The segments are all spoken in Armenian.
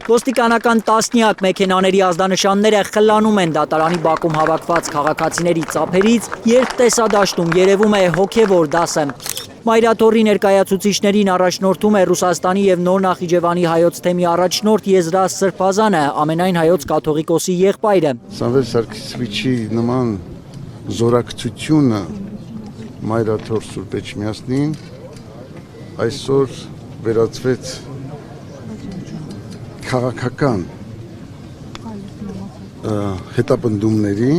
Ոստիկանական տասնյակ մեքենաների ազդանշանները խլանում են դատարանի բակում հավաքված քաղաքացիների ծափերից, երբ տեսադաշտում երևում է հոգևոր դասը։ Մայրաթոռի ներկայացուցիչներին առաջնորդում է Ռուսաստանի և Նոր Նախիջևանի հայոց թեմի առաջնորդ Եզրաս Սրբազանը, ամենայն հայոց կաթողիկոսի եղբայրը։ Սամվել Սարգսյանի նման զորակցությունը Մայրաթոռ Սուրբ Էջմիածնին այսօր վերածվեց քաղաքական հետապնդումների,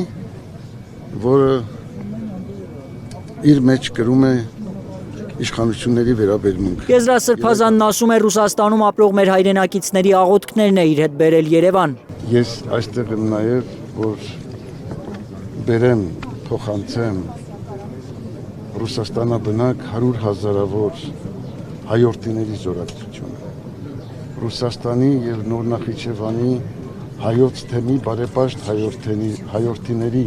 որը իր մեջ կրում է իշխանությունների վերաբերմունք։ Եզրաս Սրբազանն ասում է Ռուսաստանում ապրող մեր հայրենակիցների աղոթքներն է իր հետ բերել Երևան։ Ես այստեղ եմ նաև, որ բերեմ, փոխանցեմ Ռուսաստանաբնակ 100 հազարավոր հայորդիների զորակցությունը։ Ռուսաստանի և Նոր Նախիջևանի հայոց թեմի բարեպաշտ հայորդիների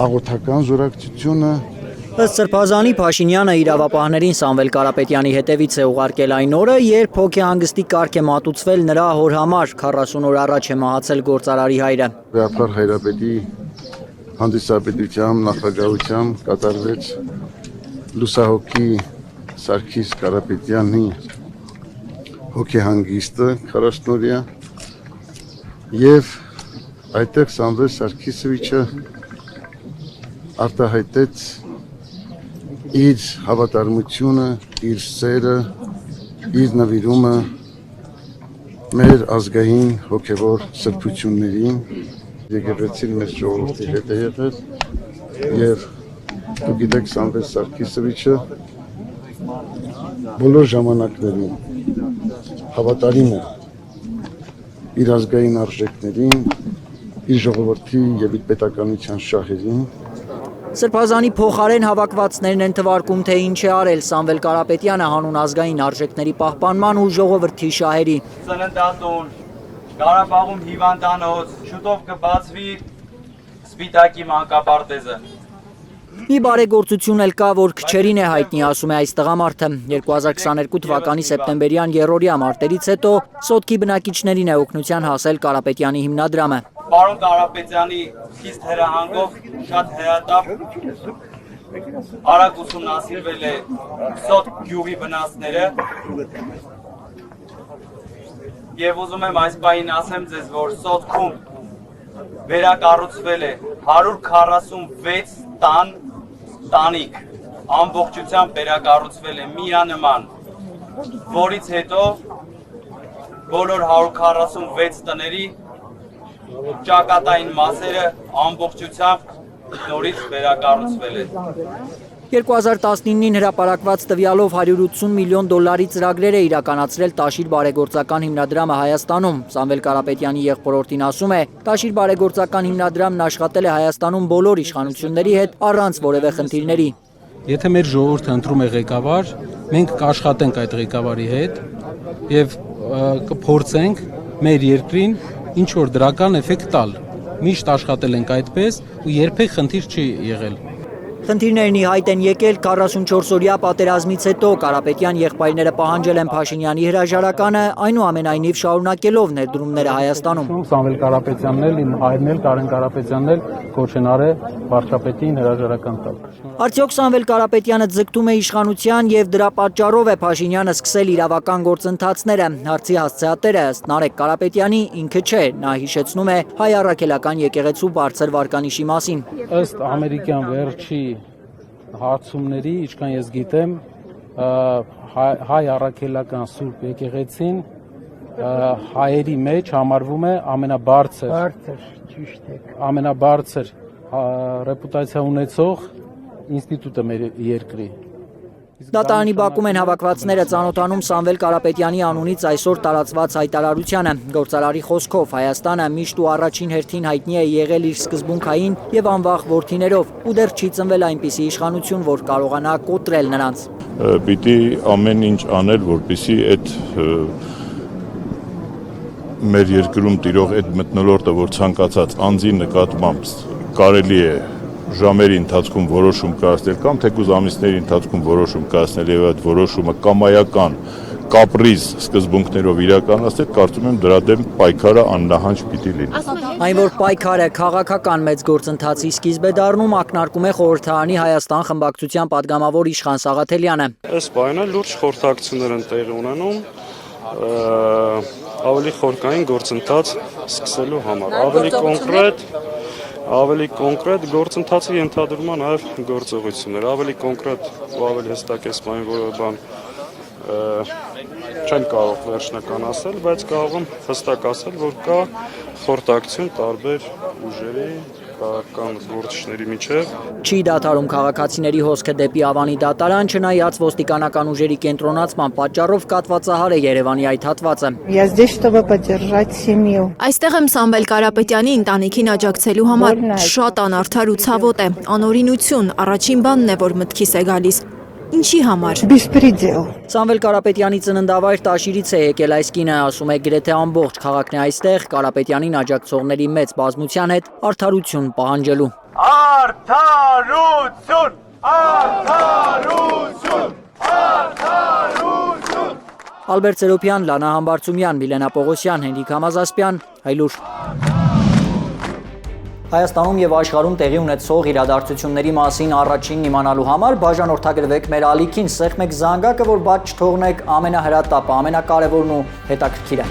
աղոթական զորակցությունը։ Ըստ Սրբազանի, Փաշինյանը իրավապահներին Սամվել Կարապետյանի հետևից է ուղարկել այն օրը, երբ հոգեհանգստի կարգ է մատուցվել նրա հոր համար, 40 օր առաջ է մահացել գործարարի հայրը։ Գաղափար Հայրապետի հանդիսապետությամբ, նախագահությամբ կատարվեց լուսահոգի Սարգիս Կարապետյանի հոգեհանգիստը 40-օրյա և այդտեղ Սամվել Սարգիսովիչը արտահայտեց իր հավատարմությունը, իր սերը, իր նվիրումը մեր ազգային հոգևոր սրբություններին, եկեղեցին մեր ժողովրդի հետ է եղել և դուք գիտեք Սամվել Սարգիսովիչը բոլոր ժամանակներում հավատարիմ է իր ազգային արժեքներին, իր ժողովրդի և իր պետականության շահերին։ Սրբազանի փոխարեն հավաքվածներն են թվարկում, թե ինչ է արել Սամվել Կարապետյանը հանուն ազգային արժեքների պահպանման ու ժողովրդի շահերի։ Ծննդատուն, Ղարաբաղում հիվանդանոց, շուտով կբացվի Սպիտակի մանկապարտեզը։ Մի բարեգործություն էլ կա, որ քչերին է հայտնի, ասում է այս տղամարդը։ 2022 թվականի սեպտեմբերյան երրորդյա մարտերից հետո Սոտքի բնակիչներին է օգնության հասել Կարապետյանի հիմնադրամը։ Պարոն Կարապետյանի խիստ հրահանգով շատ հրատապ արագ ուսումնասիրվել է Սոտք գյուղի վնասները և ուզում եմ այս պահին ասեմ ձեզ, որ Սոտքում վերակառուցվել է 146 տանիք, ամբողջությամբ վերակառուցվել է միանման, որից հետո բոլոր 146 տների ճակատային մասերը ամբողջությամբ նորից վերակառուցվել է։ 2019-ին հրապարակված տվյալով $180 միլիոն ծրագրեր է իրականացրել Տաշիր բարեգործական հիմնադրամը Հայաստանում։ Սամվել Կարապետյանի եղբորորդին ասում է, Տաշիր բարեգործական հիմնադրամն աշխատել է Հայաստանում բոլոր իշխանությունների հետ առանց որևէ խնդիրների։ Եթե մեր ժողովուրդը ընտրում է ղեկավար, մենք կաշխատենք այդ ղեկավարի հետ և կփորձենք մեր երկրին ինչ որ դրական էֆեկտ տալ։ Միշտ աշխատել ենք այդպես ու երբեք խնդիր չի եղել։ Խնդիրներն ի հայտ են եկել 44-օրյա պատերազմից հետո Կարապետյան եղբայրները պահանջել են Փաշինյանի հրաժարականը, այնուամենայնիվ շարունակելով ներդրումները Հայաստանում։ Սամվել Կարապետյանն էլ, իմ հայրն էլ, Կարեն Կարապետյանն էլ կոչենար է վարչապետին հրաժարական տալ։ Արդյոք Սամվել Կարապետյանը ձգտում է իշխանության և դրա պատճառով է Փաշինյանը սկսել իրավական գործընթացները։ Հարցի հասցեատերը ըստ Նարեկ Կարապետյանի ինքը չէ, նա հիշեցնում է հայ առաքելական եկեղեցու բարձր վարկանիշի մասին։ Ըստ ամերիկյան վերջի հարցումների, ինչքան ես գիտեմ, հայ առաքելական Սուրբ եկեղեցին հայերի մեջ համարվում է ամենաբարձր ռեպուտացիա ունեցող ինստիտուտը մեր երկրի։ Դատարանի բակում են հավաքվածները ծանոթանում Սամվել Կարապետյանի անունից այսօր տարածված հայտարարությանը։ Գործարարի խոսքով Հայաստանը միշտ ու առաջին հերթին հայտնի է եղել իր սկզբունքային և անվախ որդիներով ու դեռ չի ծնվել այնպիսի իշխանություն, որ կարողանա կոտրել նրանց։ Պիտի ամեն ինչ անել, որպեսզի այդ մեր երկրում տիրող այդ մթնոլորտը, որ ցանկացած անձի նկատմամբ կարելի է ժամերի ընթացքում որոշում կայացնել կամ թեկուզ ամիսների ընթացքում որոշում կայացնել եւ այդ որոշումը կամայական կապրիզ սկզբունքներով իրականացնել, կարծում եմ դրա դեմ պայքարը աննահանջ պիտի լինի։ Այն, որ պայքարը քաղաքական մեծ գործընթացի սկիզբ է դառնում, ակնարկում է խորհրդարանի Հայաստան խմբակցության падգամավոր Իշխան Սաղաթելյանը։ Այս բանը լուրջ խորհրդակցություններ են տեղի ունենում ավելի խորքային գործընթաց սկսելու համար։ Ավելի կոնկրետ գործընթացը ենթադրում է նաև գործողություններ, ավելի կոնկրետ ու ավելի հստակ է սպայն որը բան չեմ կարող վերջնական ասել, բայց կարող եմ հստակ ասել, որ կա խորհրդակցություն տարբեր ուժերի, քաղաքական գործիչների միջև։ Չի դադարում քաղաքացիների հոսքը դեպի Ավանի դատարան, չնայած ոստիկանական ուժերի կենտրոնացման պատճառով կատվածահար է Երևանի այդ հատվածը։ Я здесь, чтобы поддержать семью. Այստեղ եմ Սամվել Կարապետյանի ընտանիքին աջակցելու համար։ Շատ անարդար ու ցավոտ է, անօրինություն, առաջին բանն է, որ մտքիս է գալիս։ Ինչի համար։ Беспредел. Սամվել Կարապետյանի ծննդավայր Տաշիրից է եկել այս կինը, ասում է գրեթե ամբողջ քաղաքն է այստեղ Կարապետյանին աջակցողների մեծ բազմության հետ արդարություն պահանջելու։ Արդարություն! Արդարություն! Արդարություն! Ալբերտ Սերոբյան, Լանա Համբարձումյան, Միլենա Պողոսյան, Հենրիկ Համազասպյան, Հայլուր։ Հայաստանում եւ աշխարհում տեղի ունեցող իրադարձությունների մասին առաջինն իմանալու համար բաժանորդագրվեք մեր ալիքին, սեղմեք զանգակը, որ բաց չթողնեք ամենահրատապը, ամենակարևորն ու հետաքրքիրը։